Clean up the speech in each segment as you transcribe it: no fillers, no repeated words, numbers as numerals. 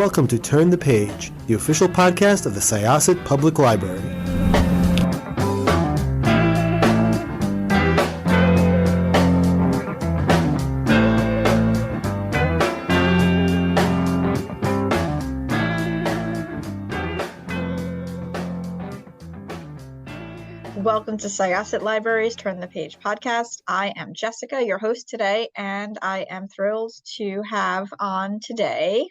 welcome to Turn the Page, the official podcast of the Syosset Public Library. Welcome to Syosset Library's Turn the Page podcast. I am Jessica, your host today, and I am thrilled to have on today.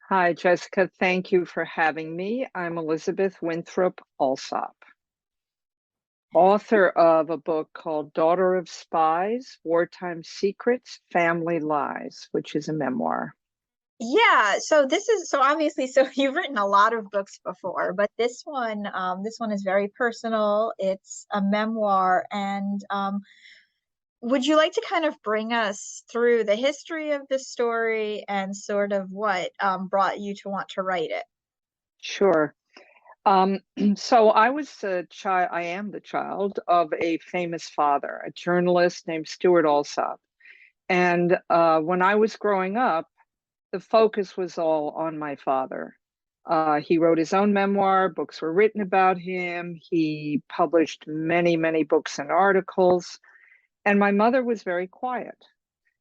Hi, Jessica. Thank you for having me. I'm Elizabeth Winthrop Alsop, author of a book called Daughter of Spies, Wartime Secrets, Family Lies, which is a memoir. Yeah, so obviously, you've written a lot of books before, but this one is very personal. It's a memoir, and would you like to kind of bring us through the history of this story and sort of what brought you to want to write it? Sure. So I am the child of a famous father, a journalist named Stewart Alsop. And when I was growing up, the focus was all on my father. He wrote his own memoir, books were written about him. He published many, many books and articles. And my mother was very quiet.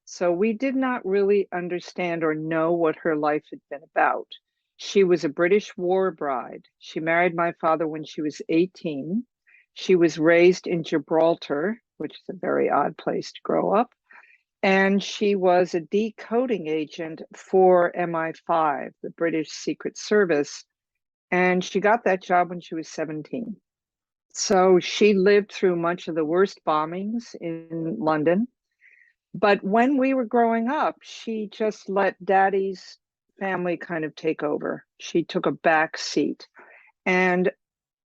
So we did not really understand or know what her life had been about. She was a British war bride. She married my father when she was 18. She was raised in Gibraltar, which is a very odd place to grow up. And she was a decoding agent for MI5, the British Secret Service. And she got that job when she was 17. So she lived through much of the worst bombings in London. But when we were growing up, she just let Daddy's family kind of take over. She took a back seat. And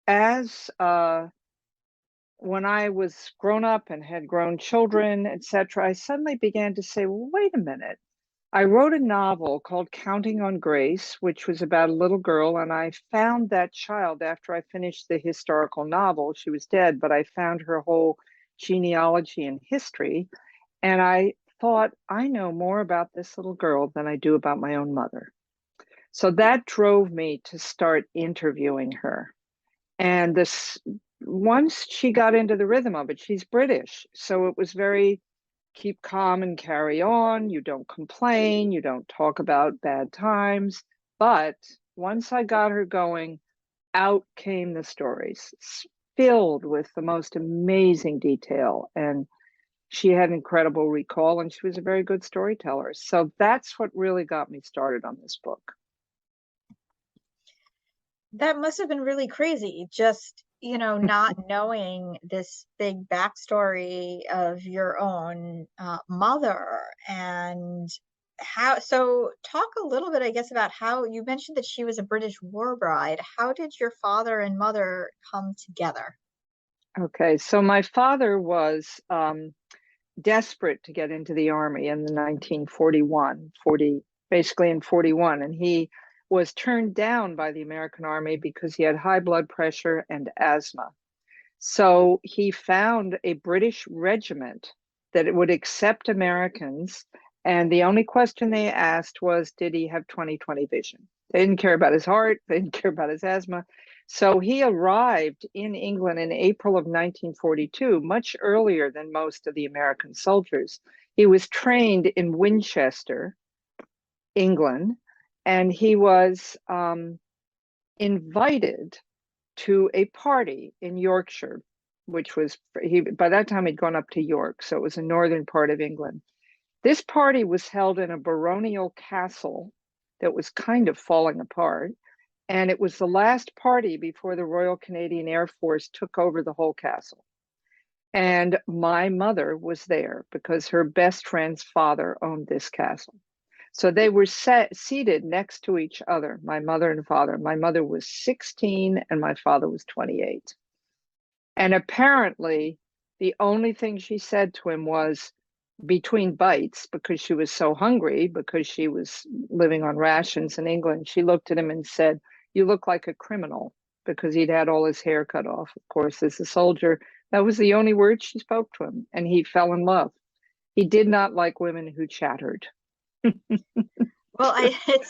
as when I was grown up and had grown children, etc., I suddenly began to say, well, wait a minute. I wrote a novel called Counting on Grace, which was about a little girl, and I found that child after I finished the historical novel. She was dead, but I found her whole genealogy and history, and I thought, I know more about this little girl than I do about my own mother. So that drove me to start interviewing her. And once she got into the rhythm of it, she's British, so it was very keep calm and carry on. You don't complain. You don't talk about bad times. But once I got her going, out came the stories, filled with the most amazing detail. And she had incredible recall, and she was a very good storyteller. So that's what really got me started on this book. That must have been really crazy, just not knowing this big backstory of your own mother. And so talk a little bit, I guess, about how you mentioned that she was a British war bride. How did your father and mother come together? Okay, so my father was desperate to get into the army in the 1941, basically in 41, and he was turned down by the American Army because he had high blood pressure and asthma. So he found a British regiment that would accept Americans, and the only question they asked was, did he have 20/20 vision? They didn't care about his heart, they didn't care about his asthma. So he arrived in England in April of 1942, much earlier than most of the American soldiers. He was trained in Winchester, England, and he was invited to a party in Yorkshire, which was, by that time he'd gone up to York, so it was a northern part of England. This party was held in a baronial castle that was kind of falling apart, and it was the last party before the Royal Canadian Air Force took over the whole castle. And my mother was there because her best friend's father owned this castle. So they were seated next to each other, my mother and father. My mother was 16 and my father was 28. And apparently, the only thing she said to him was, between bites, because she was so hungry, because she was living on rations in England, she looked at him and said, you look like a criminal, because he'd had all his hair cut off, of course, as a soldier. That was the only word she spoke to him, and he fell in love. He did not like women who chattered. Well, it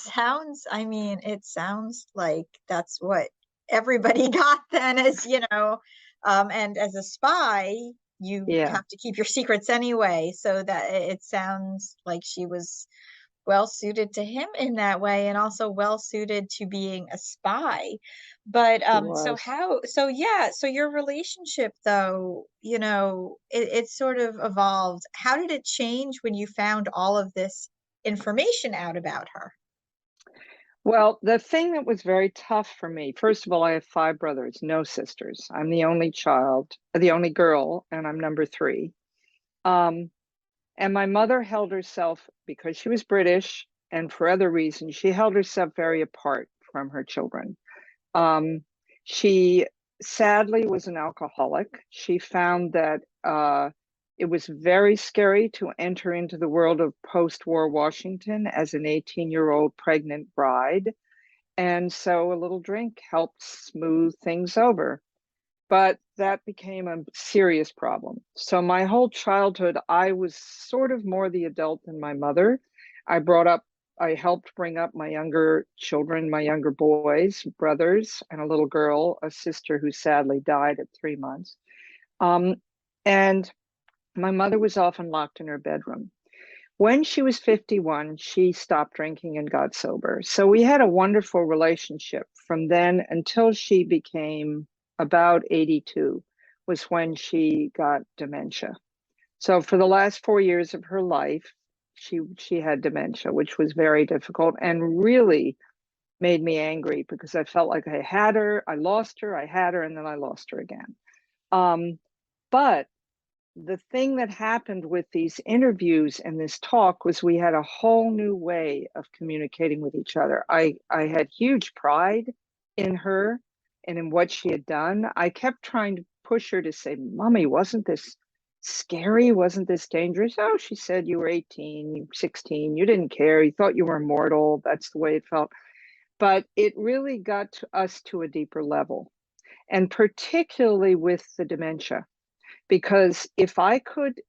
sounds like that's what everybody got then, as and as a spy, you Yeah, have to keep your secrets anyway. So that it sounds like she was well suited to him in that way, and also well suited to being a spy. But she so was. how, so yeah, so your relationship though, it sort of evolved. How did it change when you found all of this information out about her? Well, the thing that was very tough for me, first of all, I have five brothers, no sisters. I'm the only child, the only girl, and I'm number three. Um, and my mother held herself, because she was British and for other reasons, she held herself very apart from her children. Um, she sadly was an alcoholic. She found that it was very scary to enter into the world of post-war Washington as an 18-year-old pregnant bride. And so a little drink helped smooth things over. But that became a serious problem. So my whole childhood, I was sort of more the adult than my mother. I brought up, I helped bring up my younger children, my younger boys, brothers, and a little girl, a sister who sadly died at 3 months. Um, and my mother was often locked in her bedroom. When she was 51, she stopped drinking and got sober. So we had a wonderful relationship from then until she became about 82, was when she got dementia. So for the last 4 years of her life, she had dementia, which was very difficult and really made me angry because I felt like I had her, I lost her, I had her, and then I lost her again. Um, but the thing that happened with these interviews and this talk was we had a whole new way of communicating with each other. I had huge pride in her and in what she had done. I kept trying to push her to say, Mommy, wasn't this scary? Wasn't this dangerous? Oh, she said, you were 18, 16, you didn't care. You thought you were immortal. That's the way it felt. But it really got to us to a deeper level, and particularly with the dementia, because if I could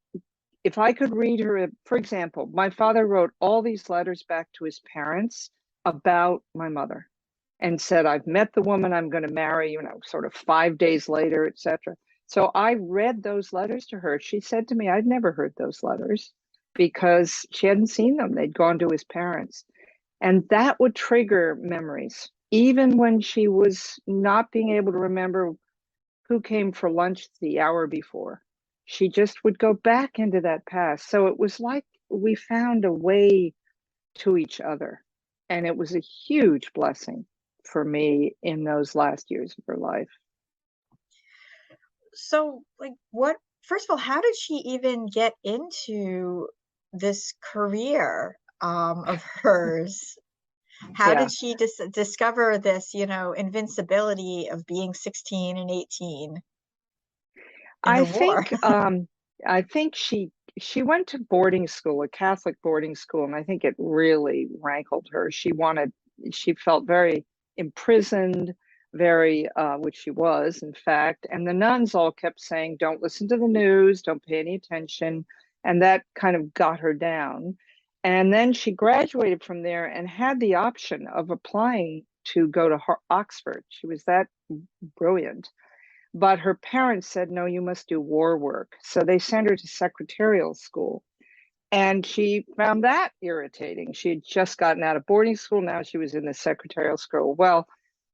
read her, for example, my father wrote all these letters back to his parents about my mother and said, I've met the woman I'm going to marry, sort of 5 days later, etc. So I read those letters to her. She said to me, I'd never heard those letters because she hadn't seen them. They'd gone to his parents. And that would trigger memories, even when she was not being able to remember who came for lunch the hour before. She just would go back into that past. So it was like we found a way to each other. And it was a huge blessing for me in those last years of her life. So, like, first of all, how did she even get into this career of hers? How Yeah. did she discover this, invincibility of being 16 and 18 in the I war? think I think she went to boarding school, a Catholic boarding school, and I think it really rankled her. She felt very imprisoned, very which she was, in fact, and the nuns all kept saying, don't listen to the news, don't pay any attention, and that kind of got her down. And then she graduated from there and had the option of applying to go to Oxford. She was that brilliant. But her parents said, no, you must do war work. So they sent her to secretarial school. And she found that irritating. She had just gotten out of boarding school. Now she was in the secretarial school. Well,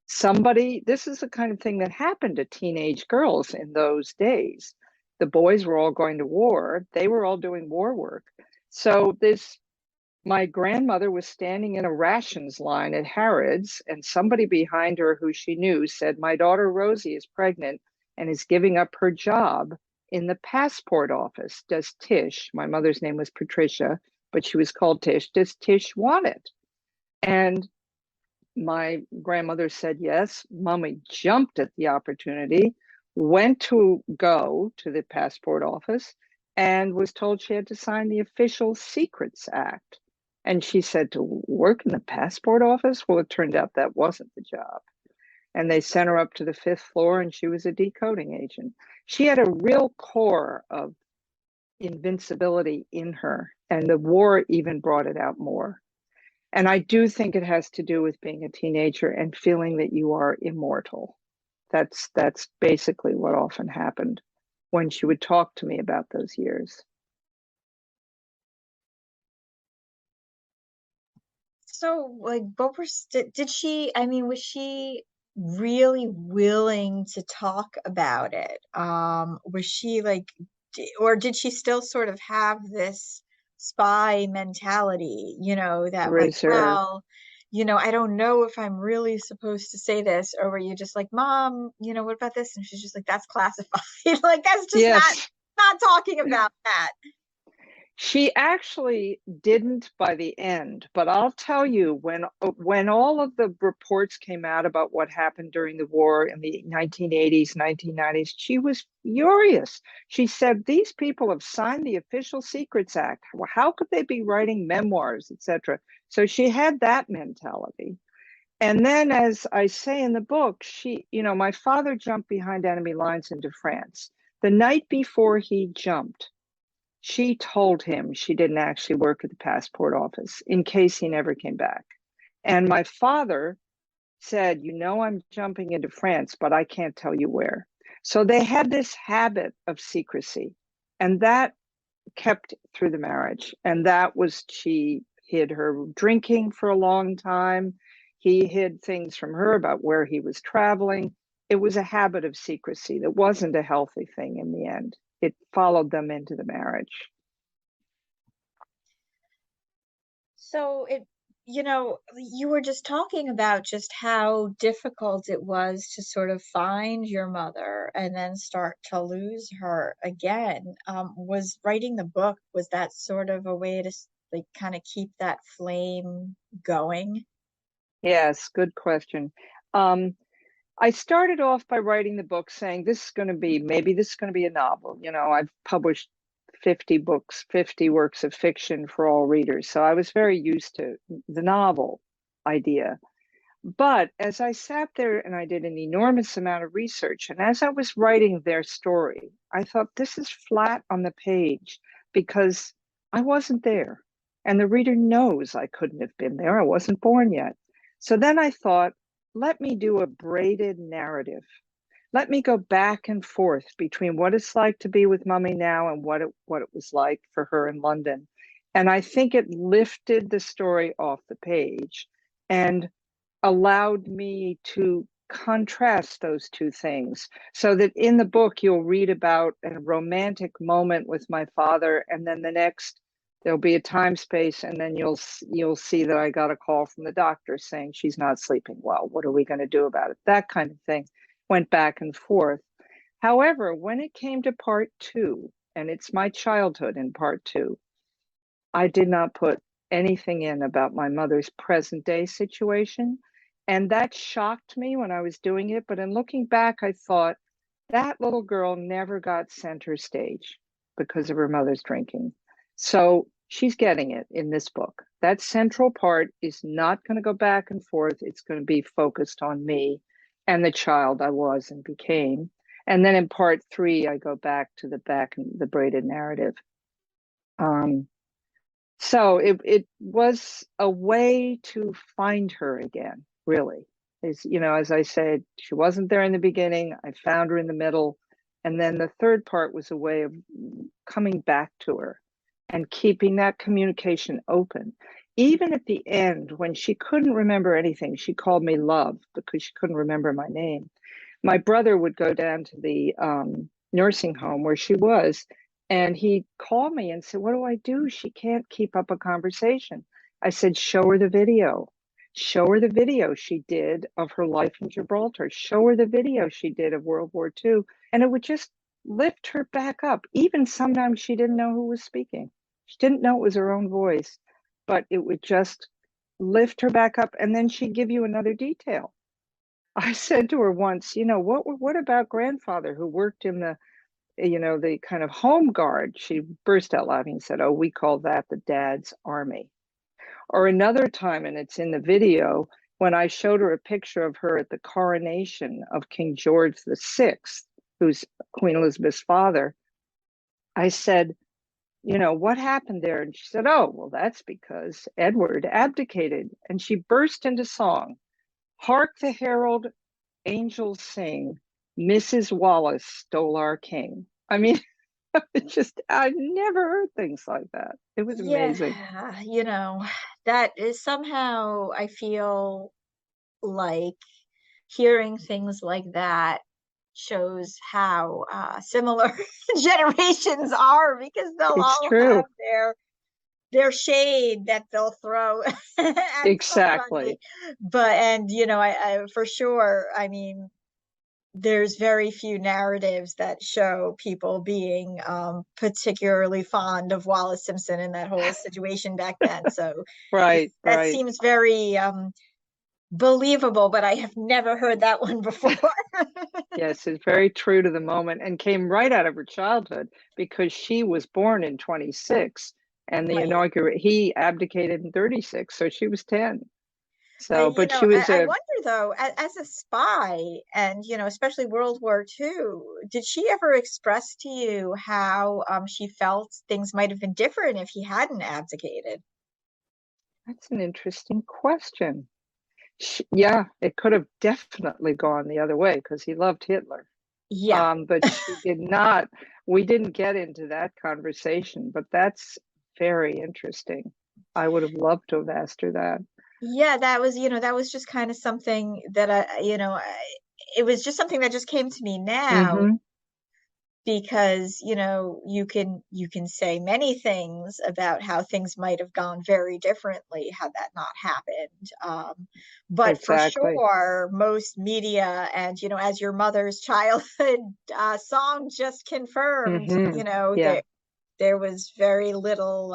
this is the kind of thing that happened to teenage girls in those days. The boys were all going to war, they were all doing war work. So my grandmother was standing in a rations line at Harrods, and somebody behind her who she knew said, my daughter Rosie is pregnant and is giving up her job in the passport office. Does Tish, my mother's name was Patricia, but she was called Tish, does Tish want it? And my grandmother said yes. Mommy jumped at the opportunity, went to go to the passport office, and was told she had to sign the Official Secrets Act. And she said, to work in the passport office? Well, it turned out that wasn't the job. And they sent her up to the fifth floor, and she was a decoding agent. She had a real core of invincibility in her, and the war even brought it out more. And I do think it has to do with being a teenager and feeling that you are immortal. That's basically what often happened when she would talk to me about those years. So, like, what were did she? I mean, was she really willing to talk about it? Was she like, or did she still sort of have this spy mentality? You know, that like, Reserve. well, I don't know if I'm really supposed to say this, or were you just like, Mom, what about this? And she's just like, that's classified. Like, that's just Yes. not talking about that. She actually didn't by the end, but I'll tell you, when all of the reports came out about what happened during the war in the 1980s, 1990s, she was furious. She said, these people have signed the Official Secrets Act. How could they be writing memoirs, etc.? So she had that mentality. And then, as I say in the book, my father jumped behind enemy lines into France. The night before he jumped, she told him she didn't actually work at the passport office in case he never came back. And my father said, I'm jumping into France, but I can't tell you where. So they had this habit of secrecy, and that kept through the marriage. And she hid her drinking for a long time. He hid things from her about where he was traveling. It was a habit of secrecy that wasn't a healthy thing in the end. It followed them into the marriage. So you were just talking about just how difficult it was to sort of find your mother and then start to lose her again. Was writing the book, was that sort of a way to like kind of keep that flame going? Yes, good question. I started off by writing the book saying maybe this is going to be a novel. I've published 50 books, 50 works of fiction for all readers. So I was very used to the novel idea. But as I sat there and I did an enormous amount of research, and as I was writing their story, I thought this is flat on the page because I wasn't there. And the reader knows I couldn't have been there. I wasn't born yet. So then I thought, let me do a braided narrative. Let me go back and forth between what it's like to be with Mummy now and what it was like for her in London. And I think it lifted the story off the page and allowed me to contrast those two things, so that in the book you'll read about a romantic moment with my father, and then the next there'll be a time space, and then you'll see that I got a call from the doctor saying she's not sleeping well. What are we going to do about it? That kind of thing went back and forth. However, when it came to part two, and it's my childhood in part two, I did not put anything in about my mother's present day situation. And that shocked me when I was doing it. But in looking back, I thought that little girl never got center stage because of her mother's drinking. So she's getting it in this book. That central part is not going to go back and forth. It's going to be focused on me and the child I was and became. And then in part three, I go back to the braided narrative. So it was a way to find her again, really. As I said, she wasn't there in the beginning. I found her in the middle. And then the third part was a way of coming back to her and keeping that communication open. Even at the end, when she couldn't remember anything, she called me love because she couldn't remember my name. My brother would go down to the nursing home where she was, and he called me and said, what do I do? She can't keep up a conversation. I said, show her the video. Show her the video she did of her life in Gibraltar. Show her the video she did of World War II. And it would just lift her back up. Even sometimes she didn't know who was speaking. She didn't know it was her own voice, but it would just lift her back up. And then she'd give you another detail. I said to her once, what about grandfather who worked in the kind of home guard? She burst out laughing and said, oh, we call that the dad's army. Or another time, and it's in the video, when I showed her a picture of her at the coronation of King George VI, who's Queen Elizabeth's father, I said, what happened there? And she said, oh, well, that's because Edward abdicated. And she burst into song. Hark the herald angels sing, Mrs. Wallace stole our king. I mean, I never heard things like that. It was amazing. Yeah, that is somehow, I feel like hearing things like that shows how similar generations are, because they'll It's all have true. their shade that they'll throw at somebody. Exactly. But and I for sure, I mean, there's very few narratives that show people being particularly fond of Wallace Simpson in that whole situation back then. So Right, that right. seems very believable, but I have never heard that one before. Yes, it's very true to the moment and came right out of her childhood because she was born in 26 and Right. he abdicated in 36, so she was 10. But So, but she was I a wonder though, as a spy, and especially World War II, did she ever express to you how she felt things might have been different if he hadn't abdicated? That's an interesting question. Yeah, it could have definitely gone the other way because he loved Hitler. Yeah. But she did not. We didn't get into that conversation, but that's very interesting. I would have loved to have asked her that. Yeah, that was just kind of something that it was just something that just came to me now, Hmm. because you can say many things about how things might have gone very differently had that not happened, but for Exactly. sure most media and as your mother's childhood song just confirmed, Hmm. Yeah, there was very little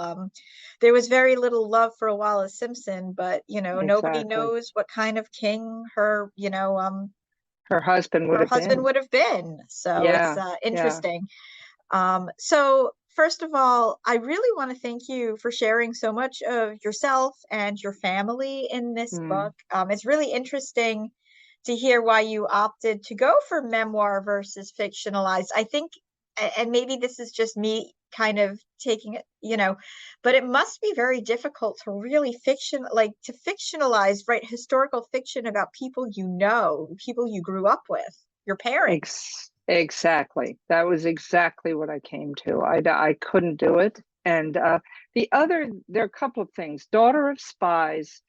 love for Wallace Simpson, but nobody exactly. knows what kind of king Her husband would her have husband been. would have been. So it's Yeah, yeah. interesting. So first of all, I really want to thank you for sharing so much of yourself and your family in this Mm. book. It's really interesting to hear why you opted to go for memoir versus fictionalized. I think, and maybe this is just me kind of taking it, but it must be very difficult to really to fictionalize, write historical fiction about people people you grew up with, your parents. Exactly. That was exactly what I came to. I couldn't do it. And there are a couple of things. Daughter of Spies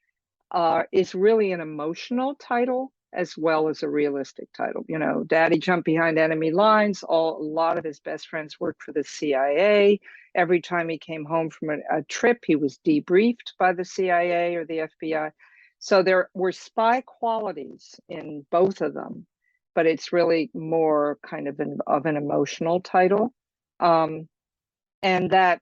is really an emotional title as well as a realistic title. Daddy jumped behind enemy lines. A lot of his best friends worked for the CIA. Every time he came home from a trip, he was debriefed by the CIA or the FBI. So there were spy qualities in both of them, but it's really more kind of an emotional title. Um, and that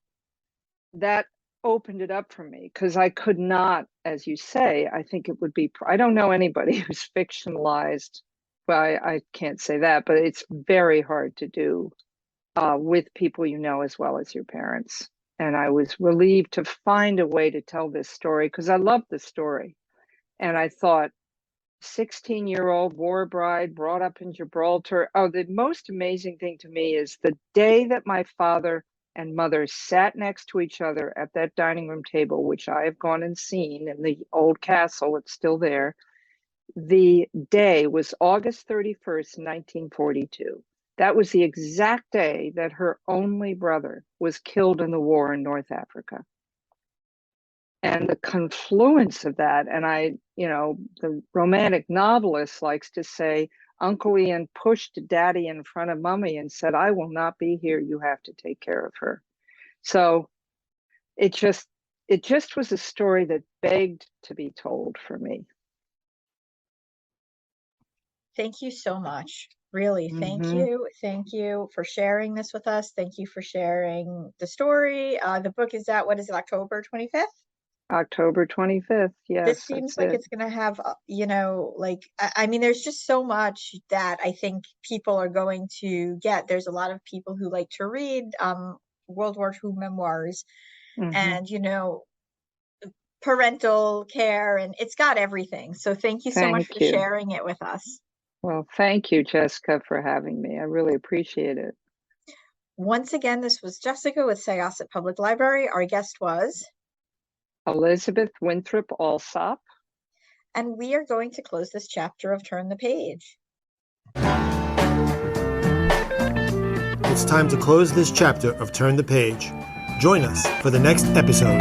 opened it up for me because I could not, as you say, I think it would be, I don't know anybody who's fictionalized, but I can't say that, but it's very hard to do with people as well as your parents. And I was relieved to find a way to tell this story because I love the story. And I thought, 16-year-old war bride brought up in Gibraltar. Oh, the most amazing thing to me is the day that my father and mother sat next to each other at that dining room table, which I have gone and seen in the old castle, it's still there. The day was August 31st, 1942. That was the exact day that her only brother was killed in the war in North Africa. And the confluence of that, and the romantic novelist likes to say, Uncle Ian pushed Daddy in front of Mummy and said, I will not be here. You have to take care of her. So it just was a story that begged to be told for me. Thank you so much. Really, thank Hmm. you. Thank you for sharing this with us. Thank you for sharing the story. The book is out, what is it, October 25th? October 25th. This Yes, seems that's like it. it's going to have, I mean, there's just so much that I think people are going to get. There's a lot of people who like to read World War II memoirs Hmm. and, parental care, and it's got everything. So thank you so much for Thank you. sharing it with us. Well, thank you, Jessica, for having me. I really appreciate it. Once again, this was Jessica with Syosset Public Library. Our guest was Elizabeth Winthrop Alsop. and we are going to close this chapter of Turn the Page. It's time to close this chapter of Turn the Page. Join us for the next episode.